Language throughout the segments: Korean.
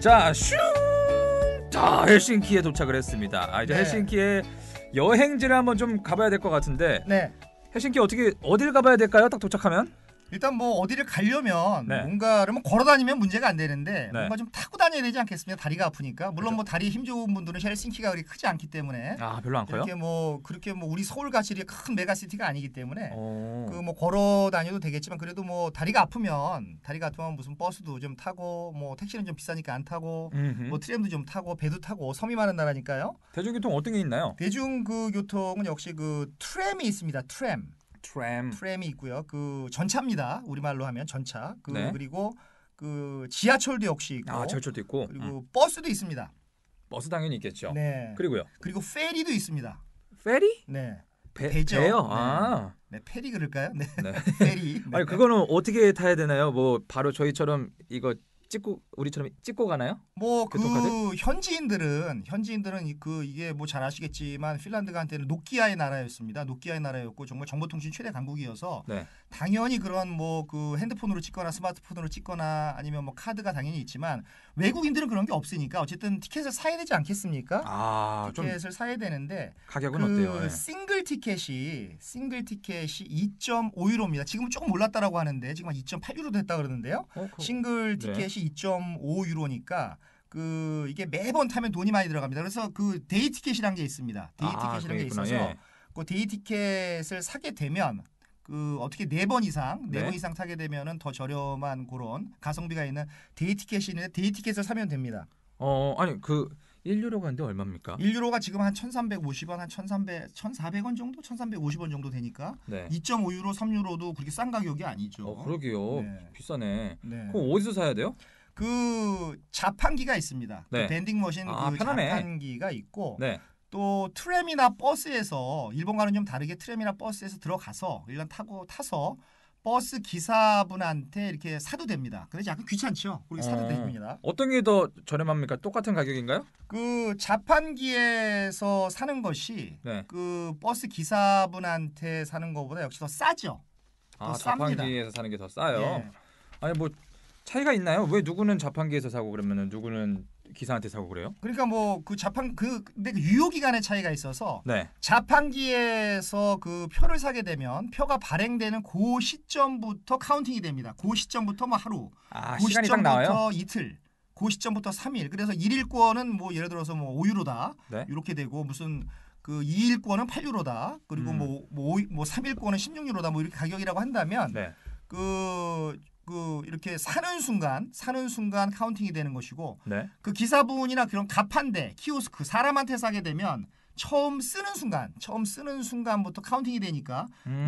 자, 슝! 자, 헬싱키에 도착을 했습니다. 이제 네. 헬싱키에 여행지를 한번 좀 가봐야 될 것 같은데 네. 헬싱키 어딜 가봐야 될까요? 딱 도착하면? 일단 뭐 어디를 가려면 네. 뭔가를 뭐 걸어 다니면 문제가 안 되는데 네. 뭔가 좀 타고 다녀야 되지 않겠습니까? 다리가 아프니까. 물론 뭐 다리 힘 좋은 분들은 헬싱키가 그렇게 크지 않기 때문에 별로 안 커요? 그렇게 뭐 우리 서울같이 이렇게 큰 메가시티가 아니기 때문에 어. 그 뭐 걸어 다녀도 되겠지만 그래도 뭐 다리가 아프면 무슨 버스도 좀 타고 뭐 택시는 좀 비싸니까 안 타고 뭐 트램도 좀 타고 배도 타고 섬이 많은 나라니까요. 대중교통 어떤 게 있나요? 대중 그 교통은 역시 그 트램이 있습니다. 트램이 있고요. 그 전차입니다. 우리말로 하면 전차. 네. 그리고 그 지하철도 역시 있고. 지하철도 있고. 그리고 버스도 있습니다. 버스 당연히 있겠죠. 네. 그리고요. 그리고 페리도 있습니다. 페리? 네. 배죠. 배요? 네. 페리 그럴까요? 네. 네. 페리. 네. 아니 그거는 어떻게 타야 되나요? 뭐 바로 저희처럼 이거 우리처럼 찍고 가나요? 뭐 그 교통카드? 현지인들은 이게 뭐 잘 아시겠지만 핀란드가 한때는 노키아의 나라였습니다. 노키아의 나라였고 정말 정보통신 최대 강국이어서 네. 당연히 그런 뭐 그 핸드폰으로 찍거나 스마트폰으로 찍거나 아니면 뭐 카드가 당연히 있지만 외국인들은 그런 게 없으니까 어쨌든 티켓을 사야 되지 않겠습니까? 좀 티켓을 사야 되는데 가격은 그 어때요? 네. 싱글 티켓이 2.5유로입니다. 지금은 조금 올랐다라고 하는데 지금 한 2.8유로 됐다 그러는데요. 싱글 네. 티켓이 2.5유로니까 그 이게 매번 타면 돈이 많이 들어갑니다. 그래서 그 데이 티켓이란 게 있습니다. 데이 티켓이란 게 그랬구나. 있어서 예. 그 데이 티켓을 사게 되면 그 어떻게 4번 이상 타게 되면은 더 저렴한 그런 가성비가 있는 데이 티켓이 있는데 데이 티켓을 사면 됩니다. 아니 그 1유로가 근데 얼마입니까? 1유로가 지금 한 1,350원, 한 1,400원 정도, 1,350원 정도 되니까 네. 2.5유로, 3유로도 그렇게 싼 가격이 아니죠. 그러게요. 네. 비싸네. 네. 그럼 어디서 사야 돼요? 그 자판기가 있습니다. 네. 그 밴딩 머신 그 편하네. 자판기가 있고 네. 또 트램이나 버스에서 일본과는 좀 다르게 트램이나 버스에서 들어가서 일단 타서 버스 기사분한테 이렇게 사도 됩니다. 근데 약간 귀찮죠. 그렇게 사도 됩니다. 어떤 게 더 저렴합니까? 똑같은 가격인가요? 그 자판기에서 사는 것이 네. 그 버스 기사분한테 사는 것보다 역시 더 싸죠. 더 쌉니다. 자판기에서 사는 게 더 싸요. 예. 아니 뭐 차이가 있나요? 왜 누구는 자판기에서 사고 그러면은 누구는 기사한테 사고 그래요? 그러니까 뭐 그 근데 그 유효 기간의 차이가 있어서 네. 자판기에서 그 표를 사게 되면 표가 발행되는 그 시점부터 카운팅이 됩니다. 그 시점부터 뭐 하루, 그 시간이 딱 나와요? 시점부터 이틀, 그 시점부터 3일. 그래서 1일권은 뭐 예를 들어서 뭐 5유로다 네. 이렇게 되고 무슨 그 2일권은 8유로다 그리고 뭐 3일권은 16유로다 뭐 이렇게 가격이라고 한다면 네. 그 이렇게 사는 순간 카운팅이 되는 것이고 네. 그 기사분이나 그런 가판대 키오스크 사람한테 사게 되면 처음 쓰는 순간부터 카운팅이 되니까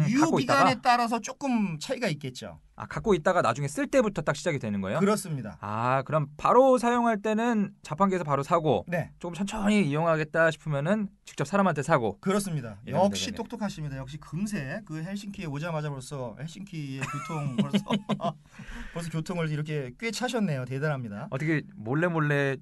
유효 갖고 기간에 있다가? 따라서 조금 차이가 있겠죠. 갖고 있다가 나중에 쓸 때부터 딱 시작이 되는 거예요? 그렇습니다. 그럼 바로 사용할 때는 자판기에서 바로 사고 네, 조금 천천히 이용하겠다 싶으면은 직접 사람한테 사고. 그렇습니다. 이러면 역시 되겠네요. 똑똑하십니다. 역시 금세 그 헬싱키에 오자마자 벌써 헬싱키의 교통 벌써 교통을 이렇게 꽤 차셨네요. 대단합니다. 어떻게 몰래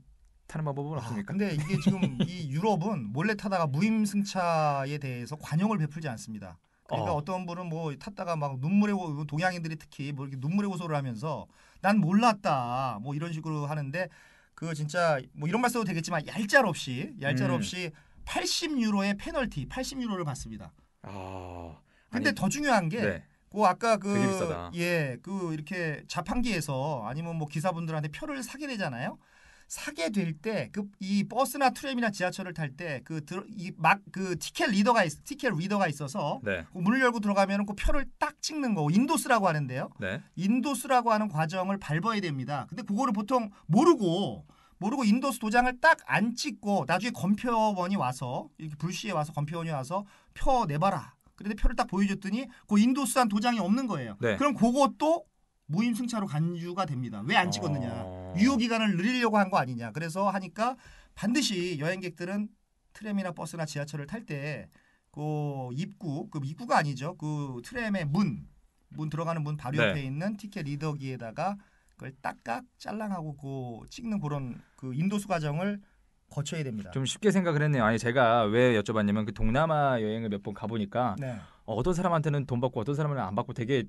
타는 방법은 없습니까? 근데 이게 지금 이 유럽은 몰래 타다가 무임승차에 대해서 관용을 베풀지 않습니다. 그러니까 어떤 분은 뭐 탔다가 막 동양인들이 특히 뭐 이렇게 눈물의 호소를 하면서 난 몰랐다 뭐 이런 식으로 하는데 그 진짜 뭐 이런 말 써도 되겠지만 얄짤없이 80유로의 페널티 80유로를 받습니다. 근데 더 중요한 게 네. 그 아까 되게 비싸다. 그 이렇게 자판기에서 아니면 뭐 기사분들한테 표를 사게 되잖아요. 사게 될 때 이 버스나 트램이나 지하철을 탈 때 그 티켓 리더가 있어서 네. 그 문을 열고 들어가면 그 표를 딱 찍는 거 인도스라고 하는데요. 네. 인도스라고 하는 과정을 밟아야 됩니다. 근데 그거를 보통 모르고 인도스 도장을 딱 안 찍고 나중에 검표원이 와서 이렇게 불시에 와서 검표원이 와서 표 내봐라. 그런데 표를 딱 보여줬더니 그 인도스한 도장이 없는 거예요. 네. 그럼 그것도 무임승차로 간주가 됩니다. 왜 안 찍었느냐? 유효 기간을 늘리려고 한 거 아니냐? 그래서 하니까 반드시 여행객들은 트램이나 버스나 지하철을 탈 때 그 입구가 아니죠. 그 트램의 문 들어가는 문 바로 옆에 있는 티켓 리더기에다가 그걸 딱딱 짤랑하고 그 찍는 그런 그 인도수 과정을 거쳐야 됩니다. 좀 쉽게 생각을 했네요. 아니 제가 왜 여쭤봤냐면 그 동남아 여행을 몇 번 가보니까 네. 어떤 사람한테는 돈 받고 어떤 사람은 안 받고 되게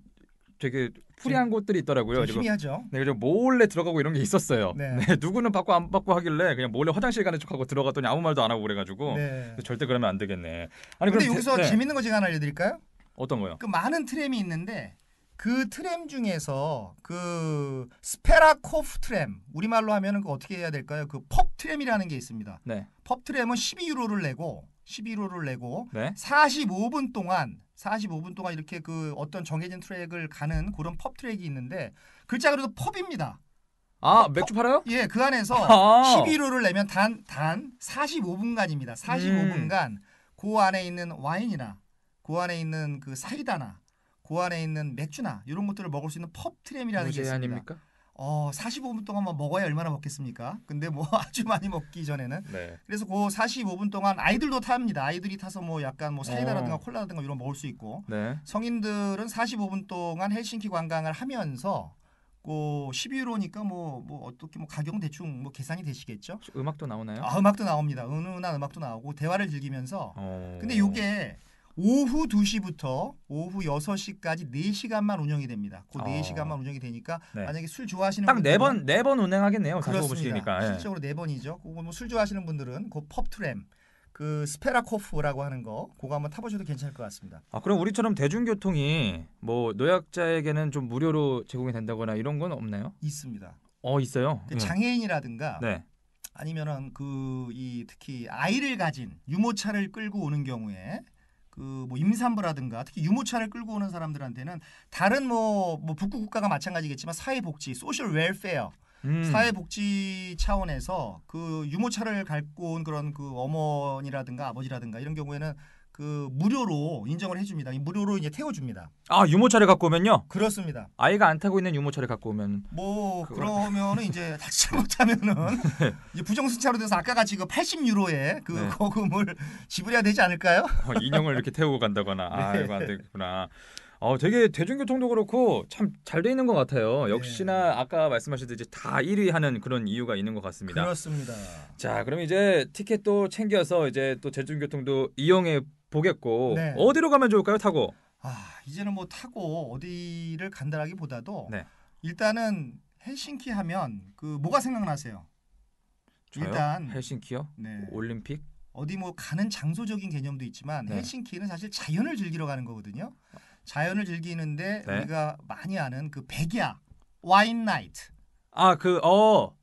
되게 풀이한 곳들이 있더라고요. 그리고 희미하죠. 네, 그리고 몰래 들어가고 이런 게 있었어요. 네. 네, 누구는 받고 안 받고 하길래 그냥 몰래 화장실 가는 척하고 들어갔더니 아무 말도 안 하고 그래가지고 네. 절대 그러면 안 되겠네. 아니 근데 그럼 여기서 네. 재밌는 거 제가 하나 알려드릴까요? 어떤 거요? 그 많은 트램이 있는데 그 트램 중에서 그 스페라코프 트램 우리말로 하면은 그 어떻게 해야 될까요? 그 펍 트램이라는 게 있습니다. 네, 펍 트램은 12유로를 내고 12유로를 내고 네. 45분 동안 이렇게 그 어떤 정해진 트랙을 가는 그런 펍 트랙이 있는데 글자 그래도 펍입니다. 아 맥주 팔아요? 예, 그 안에서 아. 12유로를 내면 단 45분간입니다. 45분간 그 안에 있는 와인이나 그 안에 있는 그 사이다나 그 안에 있는 맥주나 이런 것들을 먹을 수 있는 펍 트램이라는 게 있습니다. 무제한입니까? 45분 동안만 먹어야 얼마나 먹겠습니까? 근데 뭐 아주 많이 먹기 전에는 네. 그래서 그 45분 동안 아이들도 탑니다. 아이들이 타서 뭐 약간 뭐 사이다라든가 어. 콜라라든가 이런 거 먹을 수 있고 네. 성인들은 45분 동안 헬싱키 관광을 하면서 그 12유로니까 뭐 어떻게 뭐 가격은 대충 뭐 계산이 되시겠죠? 혹시 음악도 나오나요? 음악도 나옵니다. 은은한 음악도 나오고 대화를 즐기면서 근데 요 요게 오후 2시부터 오후 6시까지 4시간만 운영이 됩니다. 그 4시간만 운영이 되니까 네. 만약에 술 좋아하시는 딱 네 분들은 번 운행하겠네요. 그렇습니다. 45분씩이니까. 예. 실적으로 4번이죠. 그거 뭐술 좋아하시는 분들은 그 펍트램 그 스페라코프라고 하는 거 그거 한번 타보셔도 괜찮을 것 같습니다. 아 그럼 우리처럼 대중교통이 뭐 노약자에게는 좀 무료로 제공이 된다거나 이런 건 없나요? 있습니다. 있어요. 그 장애인이라든가 네. 아니면은 그 이 특히 아이를 가진 유모차를 끌고 오는 경우에 그 뭐 임산부라든가 특히 유모차를 끌고 오는 사람들한테는 다른 뭐 북구 국가가 마찬가지겠지만 사회복지 소셜 웰페어 사회복지 차원에서 그 유모차를 갖고 온 그런 그 어머니라든가 아버지라든가 이런 경우에는 그 무료로 인정을 해줍니다. 무료로 이제 태워줍니다. 아 유모차를 갖고 오면요? 그렇습니다. 아이가 안 타고 있는 유모차를 갖고 오면 뭐 그걸- 그러면은 이제 다시 잘못하면은 이제 부정승차로 돼서 아까 같이 그 80유로의 그 네. 거금을 지불해야 되지 않을까요? 인형을 이렇게 태우고 간다거나 네. 이거 안 되겠구나. 되게 대중교통도 그렇고 참 잘 돼 있는 것 같아요. 역시나 아까 말씀하셨듯이 다 1위 하는 그런 이유가 있는 것 같습니다. 그렇습니다. 자, 그럼 이제 티켓도 챙겨서 이제 또 대중교통도 이용해 보겠고 네. 어디로 가면 좋을까요? 타고? 이제는 뭐 타고 어디를 간다라기보다도 네. 일단은 헬싱키 하면 그 뭐가 생각나세요? 저요? 일단 헬싱키요? 네. 올림픽? 어디 뭐 가는 장소적인 개념도 있지만 네. 헬싱키는 사실 자연을 즐기러 가는 거거든요. 자연을 즐기는데 네. 우리가 많이 아는 그 백야 와인 나이트.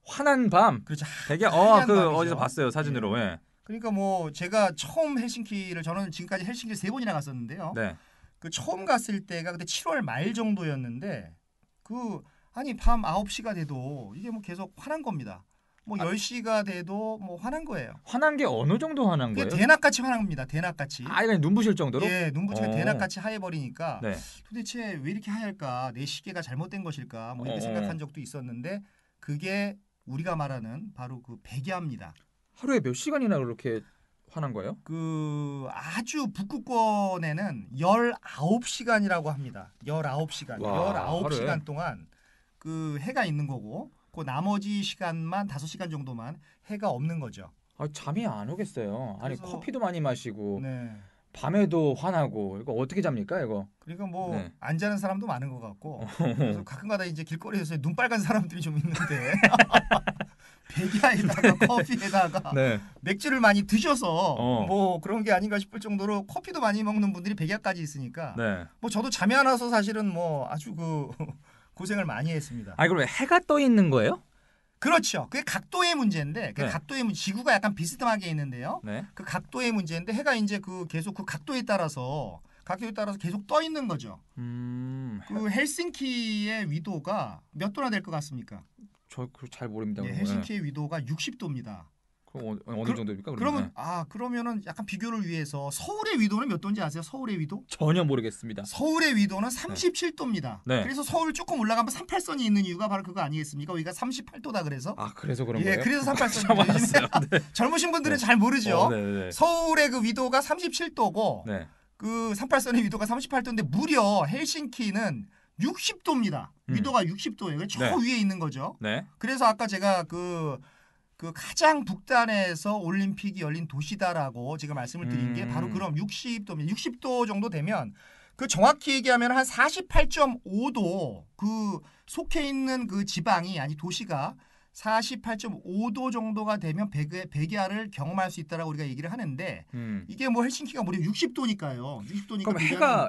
환한 밤. 그렇죠. 되게 하얀 그 밤이죠. 어디서 봤어요 사진으로. 예. 그러니까 뭐 제가 처음 헬싱키를 저는 지금까지 헬싱키를 3번이나 갔었는데요. 네. 그 처음 갔을 때가 그때 7월 말 정도였는데 밤 9시가 돼도 이게 뭐 계속 환한 겁니다. 뭐 10시가 돼도 뭐 환한 거예요. 환한 게 어느 정도 환한 그게 거예요? 대낮같이 환합니다. 대낮같이. 그냥 눈부실 정도로? 예, 눈부시게 어. 대낮같이 하얘버리니까 네. 도대체 왜 이렇게 하얄까? 내 시계가 잘못된 것일까? 뭐 이렇게 생각한 적도 있었는데 그게 우리가 말하는 바로 그 백야입니다. 하루에 몇 시간이나 그렇게 환한 거예요? 그 아주 북구권에는 19시간이라고 합니다. 19시간. 와, 19시간 하루에? 동안 그 해가 있는 거고 그 나머지 시간만 5시간 정도만 해가 없는 거죠. 잠이 안 오겠어요. 아니 그래서- 커피도 많이 마시고 네. 밤에도 환하고 이거 어떻게 잡니까 이거? 그러니까 뭐 네. 안 자는 사람도 많은 것 같고 그래서 가끔가다 이제 길거리에서 눈 빨간 사람들이 좀 있는데 백야에다가 커피에다가 네. 맥주를 많이 드셔서 어. 뭐 그런 게 아닌가 싶을 정도로 커피도 많이 먹는 분들이 백야까지 있으니까 네. 뭐 저도 잠이 안 와서 사실은 뭐 아주 그 고생을 많이 했습니다. 아니 그럼 해가 떠 있는 거예요? 그렇죠. 그게 각도의 문제인데 그 네. 각도의 지구가 약간 비스듬하게 있는데요. 네. 그 각도의 문제인데 해가 이제 그 계속 그 각도에 따라서 계속 떠 있는 거죠. 그 헬싱키의 위도가 몇 도나 될 것 같습니까? 저 그거 잘 모릅니다. 네, 그런 거. 헬싱키의 위도가 60도입니다. 그럼 어느 그- 정도입니까? 그러면은 약간 비교를 위해서 서울의 위도는 몇 도인지 아세요? 서울의 위도? 전혀 모르겠습니다. 서울의 위도는 37도입니다. 네. 그래서 서울 조금 올라가면 38선이 있는 이유가 바로 그거 아니겠습니까? 여기가 38도다 그래서. 그래서 그런 예, 거예요? 그래서 38선이죠. 참 알았어요. 네. 젊으신 분들은 네. 잘 모르죠. 네. 서울의 그 위도가 37도고 네. 그 38선의 위도가 38도인데 무려 헬싱키는 60도입니다. 위도가 60도예요. 저 네. 위에 있는 거죠. 네. 그래서 아까 제가 그 가장 북단에서 올림픽이 열린 도시다라고 제가 말씀을 드린 게 바로 그럼 60도입니다. 60도 정도 되면 그 정확히 얘기하면 한 48.5도 그 속해 있는 그 지방이 아니 도시가 48.5도 정도가 되면 백야를 경험할 수 있다라고 우리가 얘기를 하는데 이게 뭐 헬싱키가 무려 60도니까요. 60도니까 그럼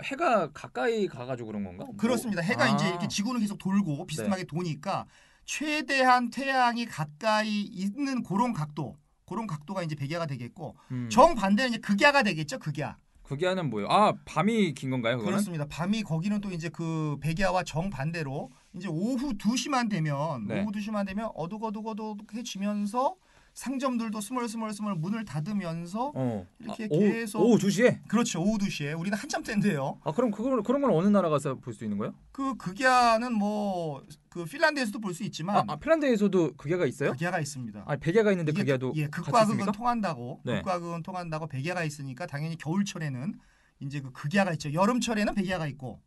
해가 가까이 가가지고 그런 건가? 그렇습니다. 해가 이제 이렇게 지구는 계속 돌고 비스듬하게 도니까 최대한 태양이 가까이 있는 그런 각도가 이제 백야가 되겠고 정반대는 이제 극야가 되겠죠. 극야. 극야는 뭐예요? 아, 밤이 긴 건가요? 그거는? 그렇습니다. 밤이 거기는 또 이제 그 백야와 정반대로 이제 오후 2시만 되면 네. 오후 2시만 되면 어둑어둑해지면서 상점들도 스멀스멀 문을 닫으면서 이렇게 계속 오후 2시에? 그렇죠. 오후 2시에 우리는 한참 때인데요. 아, 그럼 그런 건 어느 나라 가서 볼 수 있는 거예요? 그 극야는 뭐 그 핀란드에서도 볼 수 있지만 핀란드에서도 극야가 있어요? 극야가 있습니다. 아, 백야가 있는데 이게 극야도 예, 같이 극과 있습니까? 극은 통한다고. 네. 극과 극은 통한다고 백야가 있으니까 당연히 겨울철에는 이제 그 극야가 있죠. 여름철에는 백야가 있고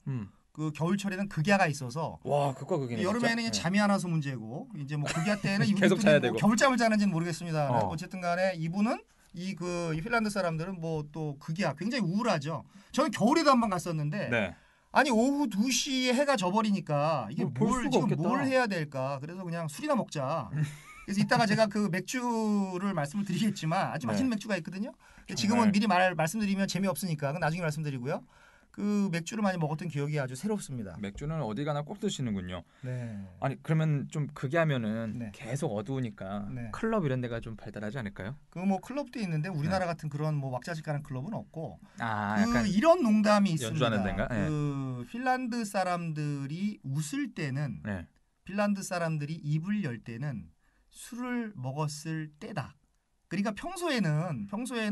그 겨울철에는 극야가 있어서 와, 극과 극이네. 여름에는 진짜? 잠이 안 와서 문제고 이제 뭐 극야 때는 계속 자야 되고. 겨울잠을 자는지는 모르겠습니다. 어쨌든 간에 이분은 이 핀란드 사람들은 뭐 또 극야 굉장히 우울하죠. 저는 겨울에도 한번 갔었는데 네. 아니 오후 2시에 해가 져버리니까 이게 볼 수가 지금 없겠다. 뭘 해야 될까? 그래서 그냥 술이나 먹자. 그래서 이따가 제가 그 맥주를 말씀을 드리겠지만 아주 맛있는 맥주가 있거든요. 지금은 미리 말씀드리면 재미없으니까 그건 나중에 말씀드리고요. 그 맥주를 많이 먹었던 기억이 아주 새롭습니다. 맥주는 어디 가나 꼭 드시는군요. 네. 아니 그러면 좀 극야면은 네. 계속 어두우니까 네. 클럽 이런 데가 좀 발달하지 않을까요? 그 뭐 클럽도 있는데 우리나라 같은 그런 뭐 왁자지껄한 클럽은 없고 아, 그 약간 이런 농담이 있습니다. 연주하는 데인가? 네. 그 핀란드 사람들이 웃을 때는 네. 핀란드 사람들이 입을 열 때는 술을 먹었을 때다. 그러니까 평소에는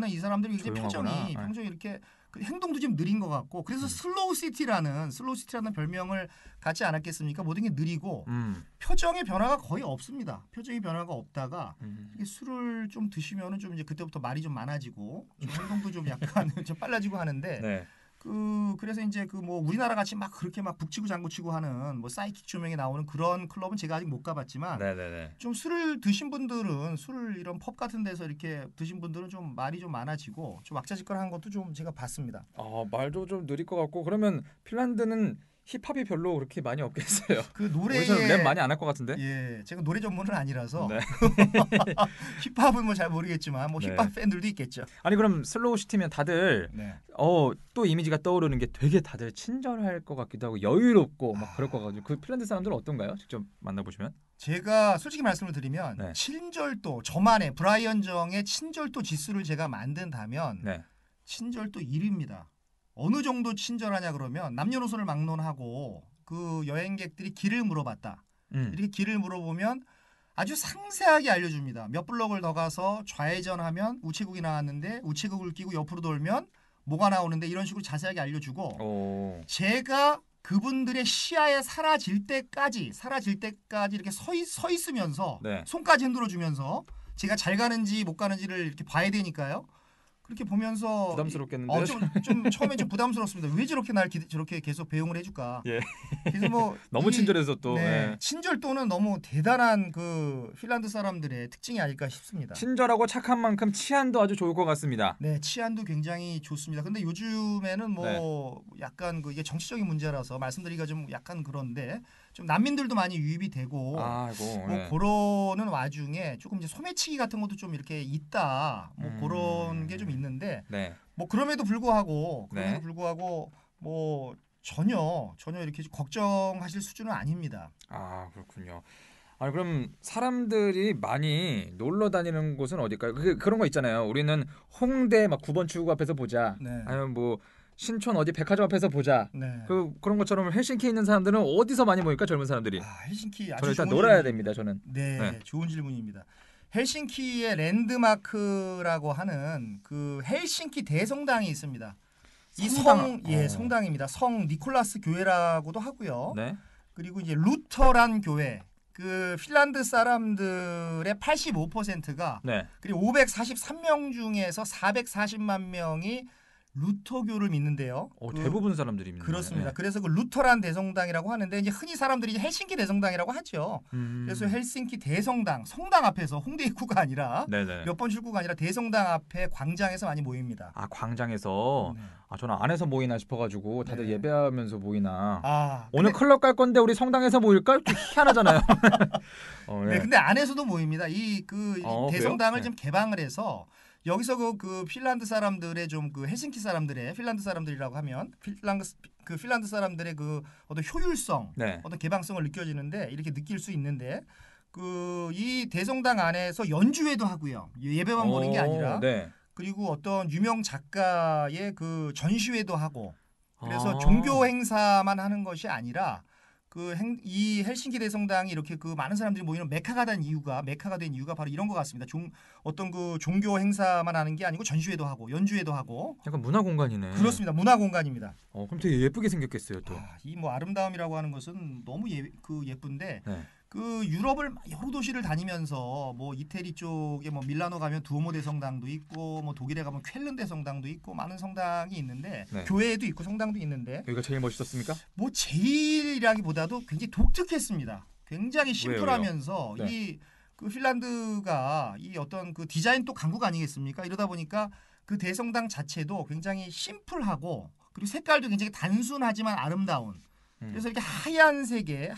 이 사람들이 굉장히 조용하구나. 표정이 네. 평소에 이렇게 그 행동도 좀 느린 것 같고 그래서 슬로우 시티라는 별명을 갖지 않았겠습니까? 모든 게 느리고 표정의 변화가 거의 없습니다. 표정의 변화가 없다가 이게 술을 좀 드시면은 좀 이제 그때부터 말이 좀 많아지고 좀 행동도 좀 약간 좀 빨라지고 하는데 네. 그래서 이제 그 뭐 우리나라 같이 막 그렇게 막 북치고 장구치고 하는 뭐 사이킥 조명에 나오는 그런 클럽은 제가 아직 못 가봤지만 네네네. 좀 술을 드신 분들은 술을 이런 펍 같은 데서 이렇게 드신 분들은 좀 말이 좀 많아지고 좀 왁자지껄한 것도 좀 제가 봤습니다. 말도 좀 느릴 것 같고 그러면 핀란드는 힙합이 별로 그렇게 많이 없겠어요. 그 노래에 우리처럼 랩 많이 안 할 것 같은데. 예, 제가 노래 전문은 아니라서 네. 힙합은 뭐 잘 모르겠지만 뭐 네. 힙합 팬들도 있겠죠. 아니 그럼 슬로우 시티면 다들 네. 또 이미지가 떠오르는 게 되게 다들 친절할 것 같기도 하고 여유롭고 막 그럴 것 같아요. 그 핀란드 사람들은 어떤가요? 직접 만나보시면? 제가 솔직히 말씀을 드리면 네. 친절도 저만의 브라이언 정의 친절도 지수를 제가 만든다면 네. 친절도 1위입니다. 어느 정도 친절하냐 그러면 남녀노소를 막론하고 그 여행객들이 길을 물어봤다. 이렇게 길을 물어보면 아주 상세하게 알려줍니다. 몇 블럭을 더 가서 좌회전하면 우체국이 나왔는데 우체국을 끼고 옆으로 돌면 뭐가 나오는데 이런 식으로 자세하게 알려주고 제가 그분들의 시야에 사라질 때까지 이렇게 서 있으면서 네. 손까지 흔들어 주면서 제가 잘 가는지 못 가는지를 이렇게 봐야 되니까요. 그렇게 보면서 부담스럽겠는데요? 좀 처음에 좀 부담스럽습니다. 왜 저렇게 저렇게 계속 배웅을 해줄까? 예. 그래서 뭐 너무 친절해서 또 예. 친절도는 너무 대단한 그 핀란드 사람들의 특징이 아닐까 싶습니다. 친절하고 착한 만큼 치안도 아주 좋을 것 같습니다. 네, 치안도 굉장히 좋습니다. 근데 요즘에는 뭐 약간 이게 정치적인 문제라서 말씀드리기가 좀 약간 그런데 좀 난민들도 많이 유입이 되고 아이고, 그러는 와중에 조금 이제 소매치기 같은 것도 좀 이렇게 있다. 뭐 그런 게 좀 있는데 뭐 그럼에도 불구하고 뭐 전혀 이렇게 걱정하실 수준은 아닙니다. 아, 그렇군요. 아니 그럼 사람들이 많이 놀러 다니는 곳은 어딜까요? 그런 거 있잖아요. 우리는 홍대 막 9번 출구 앞에서 보자. 아니면 뭐 신촌 어디 백화점 앞에서 보자. 그런 것처럼 헬싱키에 있는 사람들은 어디서 많이 모일까? 젊은 사람들이. 헬싱키 아주 저는 일단 좋은 놀아야 질문입니다. 됩니다. 저는. 네, 좋은 질문입니다. 헬싱키의 랜드마크라고 하는 그 헬싱키 대성당이 있습니다. 이 성당입니다. 성 니콜라스 교회라고도 하고요. 네. 그리고 이제 루터란 교회. 그 핀란드 사람들의 85%가 그리고 543명 중에서 440만 명이 루터교를 믿는데요. 대부분 사람들이 믿는 그렇습니다. 거예요. 그래서 그 루터란 대성당이라고 하는데 이제 흔히 사람들이 이제 헬싱키 대성당이라고 하죠. 그래서 헬싱키 대성당, 성당 앞에서 홍대 입구가 아니라 몇 번 출구가 아니라 대성당 앞에 광장에서 많이 모입니다. 아, 광장에서. 네. 저는 안에서 모이나 싶어가지고 다들 예배하면서 모이나. 오늘 클럽 갈 건데 우리 성당에서 모일까? 좀 희한하잖아요. 네, 근데 안에서도 모입니다. 이 대성당을 네. 좀 개방을 해서 여기서 그 핀란드 사람들의 좀 그 헬싱키 사람들의 핀란드 사람들이라고 하면 핀란드 사람들의 그 어떤 효율성, 어떤 개방성을 느껴지는데 이렇게 느낄 수 있는데 이 대성당 안에서 연주회도 하고요. 예배만 보는 게 아니라 그리고 어떤 유명 작가의 그 전시회도 하고 그래서 종교 행사만 하는 것이 아니라 이 헬싱키 대성당이 이렇게 그 많은 사람들이 모이는 메카가 된 이유가 바로 이런 것 같습니다. 어떤 그 종교 행사만 하는 게 아니고 전시회도 하고 연주회도 하고 약간 문화 공간이네. 그렇습니다. 문화 공간입니다. 그럼 되게 예쁘게 생겼겠어요, 또. 이 뭐 아름다움이라고 하는 것은 너무 예쁜데 그 유럽을 여러 도시를 다니면서 뭐 이태리 쪽에 뭐 밀라노 가면 두오모 대성당도 있고 뭐 독일에 가면 쾰른 대성당도 있고 많은 성당이 있는데 교회도 있고 성당도 있는데 여기가 제일 멋있었습니까? 뭐 제일이라기보다도 굉장히 독특했습니다. 굉장히 심플하면서 그 핀란드가 이 어떤 그 디자인 또 강국 아니겠습니까? 이러다 보니까 그 대성당 자체도 굉장히 심플하고 그리고 색깔도 굉장히 단순하지만 아름다운. 그래서 이렇게 하얀색에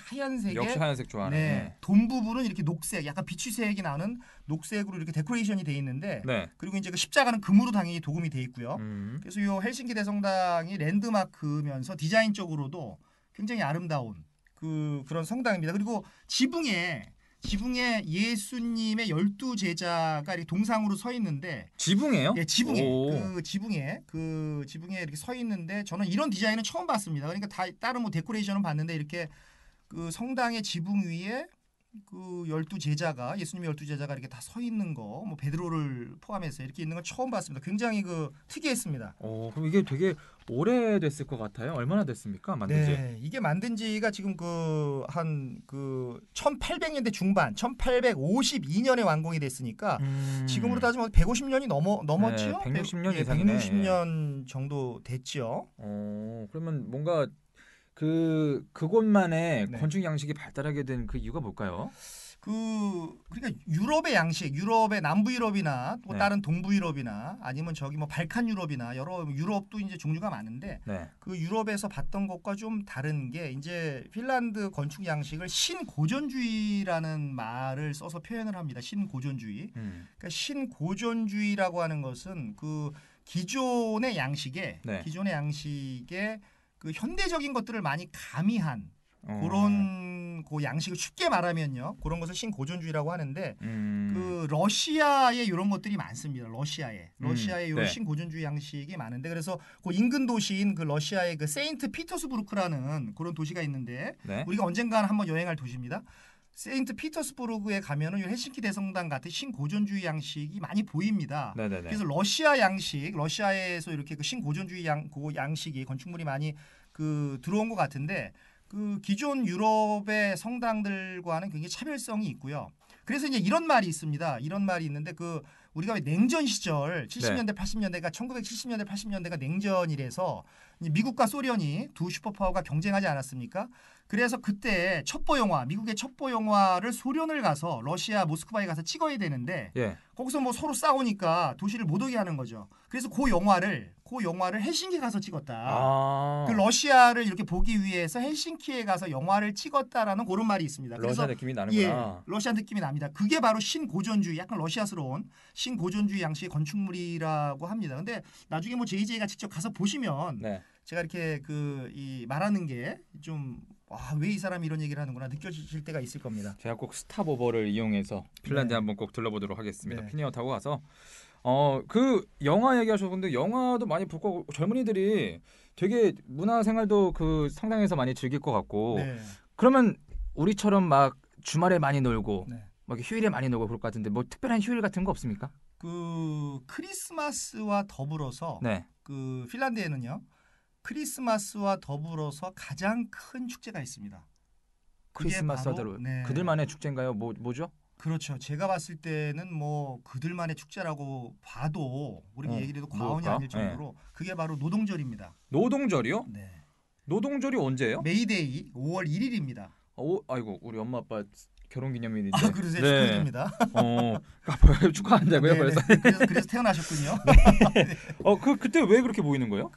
역시 하얀색 좋아하네. 돈 부분은 이렇게 녹색, 약간 비추색이 나는 녹색으로 이렇게 데코레이션이 돼 있는데 그리고 이제 그 십자가는 금으로 당연히 도금이 돼 있고요. 그래서 이 헬싱키 대성당이 랜드마크면서 디자인적으로도 굉장히 아름다운 그런 성당입니다. 그리고 지붕에 예수님의 12제자가 이렇게 동상으로 서 있는데 지붕에요? 네, 지붕에 이렇게 서 있는데 저는 이런 디자인은 처음 봤습니다. 그러니까 다른 뭐 데코레이션은 봤는데 이렇게 그 성당의 지붕 위에 그 12제자가 예수님의 12제자가 이렇게 다 서 있는 거, 뭐 베드로를 포함해서 이렇게 있는 건 처음 봤습니다. 굉장히 특이했습니다. 그럼 이게 되게 오래됐을 것 같아요. 얼마나 됐습니까? 만든 지? 네, 이게 만든 지가 지금 한 1800년대 중반, 1852년에 완공이 됐으니까 지금으로 따지면 150년이 넘었죠? 160년 이상이네. 160년 정도 됐죠. 그러면 뭔가 그곳만의 건축 양식이 발달하게 된 그 이유가 뭘까요? 그러니까 유럽의 양식, 남부 유럽이나 또 다른 동부 유럽이나 아니면 저기 뭐 발칸 유럽이나 여러 유럽도 이제 종류가 많은데 그 유럽에서 봤던 것과 좀 다른 게 이제 핀란드 건축 양식을 신고전주의라는 말을 써서 표현을 합니다. 신고전주의. 그러니까 신고전주의라고 하는 것은 그 기존의 양식에 그 현대적인 것들을 많이 가미한 그런 양식을 쉽게 말하면요. 그런 것을 신고전주의라고 하는데 그 러시아에 이런 것들이 많습니다. 러시아에 이런 신고전주의 양식이 많은데 그래서 그 인근 도시인 그 러시아의 그 세인트 피터스부르크라는 그런 도시가 있는데 우리가 언젠가는 한번 여행할 도시입니다. 세인트 피터스부르크에 가면은 헬싱키 대성당 같은 신고전주의 양식이 많이 보입니다. 그래서 러시아에서 이렇게 그 신고전주의 양식이 건축물이 많이 들어온 것 같은데 그 기존 유럽의 성당들과는 굉장히 차별성이 있고요. 그래서 이제 이런 말이 있습니다. 이런 말이 있는데 우리가 냉전 시절 70년대 80년대가 1970년대 80년대가 냉전이라서 미국과 소련이 두 슈퍼파워가 경쟁하지 않았습니까? 그래서 그때 미국의 첩보 영화를 소련을 가서 러시아 모스크바에 가서 찍어야 되는데 거기서 뭐 서로 싸우니까 도시를 못 오게 하는 거죠. 그래서 그 영화를 헬싱키 가서 찍었다. 그 러시아를 이렇게 보기 위해서 헬싱키에 가서 영화를 찍었다라는 그런 말이 있습니다. 그래서 러시아 느낌이 나는구나. 러시아 느낌이 납니다. 그게 바로 신고전주의, 약간 러시아스러운 신고전주의 양식의 건축물이라고 합니다. 근데 나중에 뭐 JJ가 직접 가서 보시면 제가 이렇게 말하는 게 좀 왜 이 사람이 이런 얘기를 하는구나 느껴지실 때가 있을 겁니다. 제가 꼭 스탑오버를 이용해서 핀란드 한번 꼭 들러보도록 하겠습니다. 피니어 타고 가서 그 영화 얘기하셨는데 영화도 많이 볼 거고 젊은이들이 되게 문화생활도 그 성당에서 많이 즐길 것 같고 그러면 우리처럼 막 주말에 많이 놀고 막 휴일에 많이 놀고 그럴 것 같은데 뭐 특별한 휴일 같은 거 없습니까? 그 크리스마스와 더불어서 그 핀란드에는요. 크리스마스와 더불어서 가장 큰 축제가 있습니다. 크리스마스와 더불어 그들만의 축제인가요? 뭐죠? 그렇죠. 제가 봤을 때는 뭐 그들만의 축제라고 봐도 우리가 얘기를 해도 과언이 뭘까? 아닐 정도로 그게 바로 노동절입니다. 노동절이요? 네. 노동절이 언제예요? 메이데이 5월 1일입니다. 아이고 우리 엄마 아빠 결혼기념일인데. 아, 그러세요? 축하드립니다. 축하한다고요 네네. 벌써? 그래서 태어나셨군요. 그때 왜 그렇게 보이는 거예요?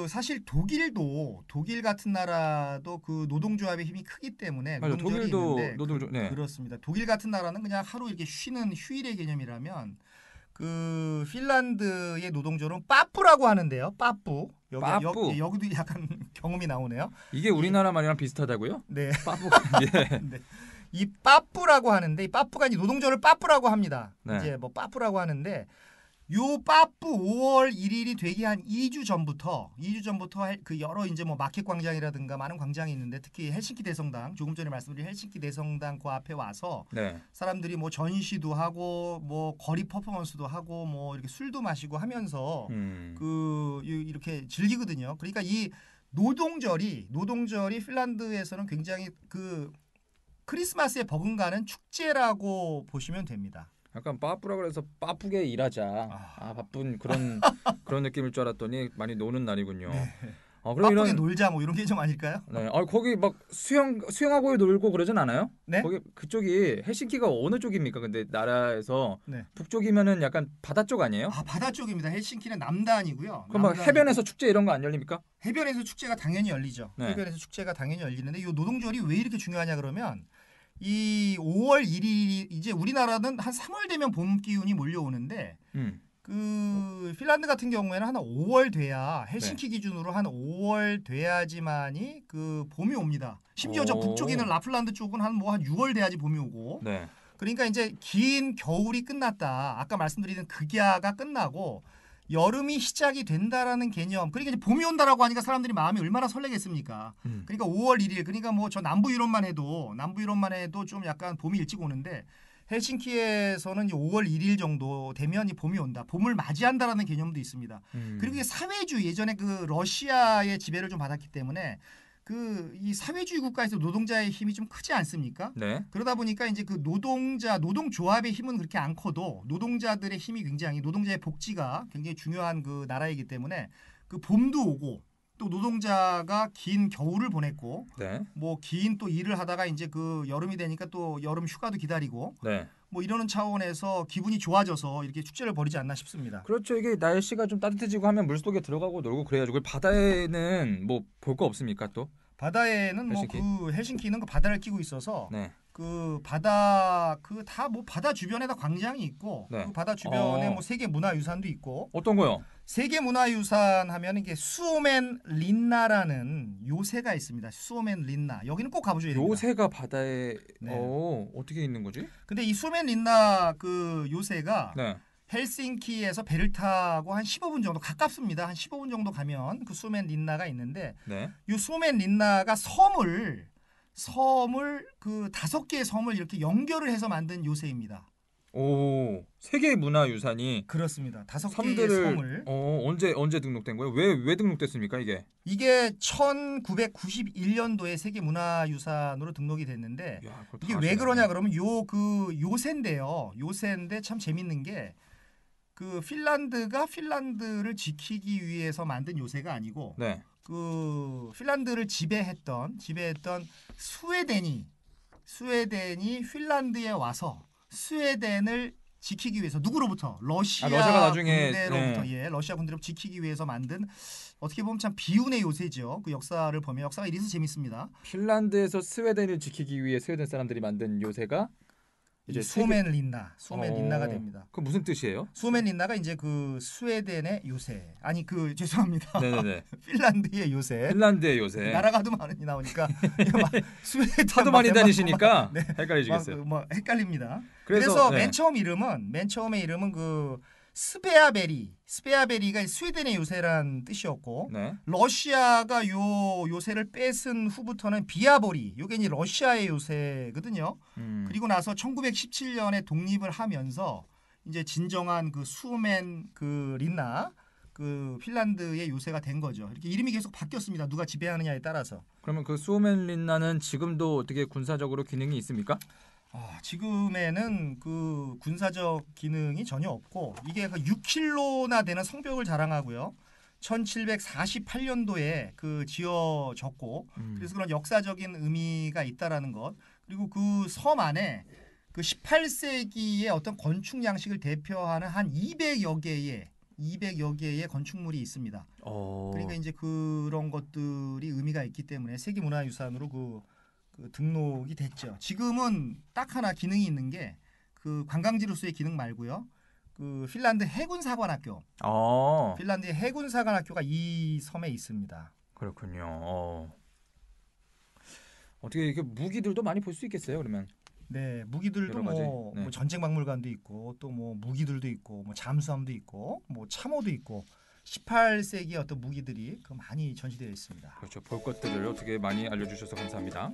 사실 독일 같은 나라도 그 노동조합의 힘이 크기 때문에 맞아, 노동절이 독일도 있는데 노동조. 네. 그렇습니다. 독일 같은 나라는 그냥 하루 이렇게 쉬는 휴일의 개념이라면 그 핀란드의 노동절은 빠뿌라고 하는데요. 빠뿌. 빠뿌. 여기도 약간 경험이 나오네요. 이게 우리나라 말이랑 비슷하다고요? 네. 빠뿌. 예. 네. 이 빠뿌라고 하는데 이 빠뿌가 이제 노동절을 빠뿌라고 합니다. 네. 이제 뭐 빠뿌라고 하는데 요 빠뿌 5월 1일이 되기 한 2주 전부터 그 여러 이제 뭐 마켓 광장이라든가 많은 광장이 있는데 특히 헬싱키 대성당 조금 전에 말씀드린 헬싱키 대성당 그 앞에 와서 네. 사람들이 뭐 전시도 하고 뭐 거리 퍼포먼스도 하고 뭐 이렇게 술도 마시고 하면서 이렇게 즐기거든요. 그러니까 이 노동절이 핀란드에서는 굉장히 그 크리스마스에 버금가는 축제라고 보시면 됩니다. 약간 빠뿌라 그래서 빠쁘게 일하자. 바쁜 그런 느낌일 줄 알았더니 많이 노는 날이군요. 네. 그럼 빠쁘게 놀자 뭐 이런 게 좀 아닐까요? 네. 거기 막 수영하고 놀고 그러진 않아요? 네? 거기 그쪽이 헬싱키가 어느 쪽입니까? 근데 나라에서 네. 북쪽이면은 약간 바다 쪽 아니에요? 바다 쪽입니다. 헬싱키는 남단이고요. 그럼 막 해변에서 축제 이런 거 안 열립니까? 해변에서 축제가 당연히 열리죠. 네. 해변에서 축제가 당연히 열리는데 이 노동절이 왜 이렇게 중요하냐 그러면 이 5월 1일이 이제 우리나라는 한 3월 되면 봄 기운이 몰려오는데 그 핀란드 같은 경우에는 한 5월 돼야 헬싱키 기준으로 한 5월 돼야지만이 그 봄이 옵니다. 심지어 저 북쪽에 있는 라플란드 쪽은 한 6월 돼야지 봄이 오고. 네. 그러니까 이제 긴 겨울이 끝났다. 아까 말씀드린 극야가 끝나고 여름이 시작이 된다라는 개념. 그러니까 이제 봄이 온다라고 하니까 사람들이 마음이 얼마나 설레겠습니까? 그러니까 5월 1일. 그러니까 뭐 저 남부 유럽만 해도 좀 약간 봄이 일찍 오는데 헬싱키에서는 5월 1일 정도 되면 이 봄이 온다. 봄을 맞이한다라는 개념도 있습니다. 그리고 이게 사회주의 예전에 그 러시아의 지배를 좀 받았기 때문에 이 사회주의 국가에서 노동자의 힘이 좀 크지 않습니까? 네. 그러다 보니까 이제 그 노동조합의 힘은 그렇게 안 커도 노동자들의 힘이 굉장히 노동자의 복지가 굉장히 중요한 그 나라이기 때문에 그 봄도 오고 또 노동자가 긴 겨울을 보냈고 네. 뭐 긴 또 일을 하다가 이제 그 여름이 되니까 또 여름 휴가도 기다리고 네. 뭐 이러는 차원에서 기분이 좋아져서 이렇게 축제를 벌이지 않나 싶습니다. 그렇죠. 이게 날씨가 좀 따뜻해지고 하면 물속에 들어가고 놀고 그래야죠. 바다에는 뭐 볼 거 없습니까 또? 바다에는 헬싱키? 뭐 그 헬싱키는 그 바다를 끼고 있어서 네. 그 바다 바다 주변에다 광장이 있고 네. 그 바다 주변에 뭐 세계 문화유산도 있고 어떤 거요? 세계 문화유산 하면 이게 수오멘 린나라는 요새가 있습니다. 수오멘 린나 여기는 꼭 가보셔야 됩니다. 요새가 바다에 네. 어떻게 있는 거지? 근데 이 수오멘 린나 그 요새가 네. 헬싱키에서 배를 타고 한 15분 정도 가깝습니다. 한 15분 정도 가면 그 수오멘 린나가 있는데 네. 이 수오멘 린나가 섬을 그 5개의 섬을 이렇게 연결을 해서 만든 요새입니다. 오, 세계 문화유산이 그렇습니다. 5개의 섬들을 섬을 언제 등록된 거예요? 왜 등록됐습니까, 이게? 이게 1991년도에 세계 문화유산으로 등록이 됐는데 야, 이게 왜 그러냐 그러면 요새인데요. 요새인데 참 재밌는 게 그 핀란드가 핀란드를 지키기 위해서 만든 요새가 아니고 네. 그 핀란드를 지배했던 스웨덴이 핀란드에 와서 스웨덴을 지키기 위해서 누구로부터 러시아가 나중에 군대로부터 러시아 군대로 지키기 위해서 만든 어떻게 보면 참 비운의 요새죠. 그 역사를 보면 역사가 이래서 재밌습니다. 핀란드에서 스웨덴을 지키기 위해 스웨덴 사람들이 만든 요새가 이제 수오멘 린나가 됩니다. 그 무슨 뜻이에요? 수오멘 린나가 이제 그 스웨덴의 요새. 아니 그 죄송합니다. 네네네. 핀란드의 요새. 핀란드의 요새. 나라가 하도 많이 나오니까 스웨덴 하도 많이 다니시니까 헷갈리시겠어요. 뭐 헷갈립니다. 그래서 그래서 맨 처음의 이름은 그 스베아베리가 스웨덴의 요새란 뜻이었고 네. 러시아가 요새를 뺏은 후부터는 비아보리 요게 이제 러시아의 요새거든요. 그리고 나서 1917년에 독립을 하면서 이제 진정한 그 수오멘 그 린나 그 핀란드의 요새가 된 거죠. 이렇게 이름이 계속 바뀌었습니다. 누가 지배하느냐에 따라서. 그러면 그 수오멘 린나는 지금도 어떻게 군사적으로 기능이 있습니까? 지금에는 그 군사적 기능이 전혀 없고 이게 6킬로나 되는 성벽을 자랑하고요. 1748년도에 그 지어졌고 그래서 그런 역사적인 의미가 있다라는 것. 그리고 그 섬 안에 그 18세기의 어떤 건축 양식을 대표하는 한 200여 개의 건축물이 있습니다. 그러니까 이제 그런 것들이 의미가 있기 때문에 세계문화유산으로 그 등록이 됐죠. 지금은 딱 하나 기능이 있는 게 그 관광지로서의 기능 말고요. 그 핀란드 해군사관학교. 핀란드의 해군사관학교가 이 섬에 있습니다. 그렇군요. 어떻게 이렇게 무기들도 많이 볼 수 있겠어요, 그러면? 네, 무기들도 뭐 전쟁 박물관도 있고 또 뭐 무기들도 있고 뭐 잠수함도 있고 뭐 참호도 있고 18세기 어떤 무기들이 그 많이 전시되어 있습니다. 그렇죠. 볼 것들을 어떻게 많이 알려주셔서 감사합니다.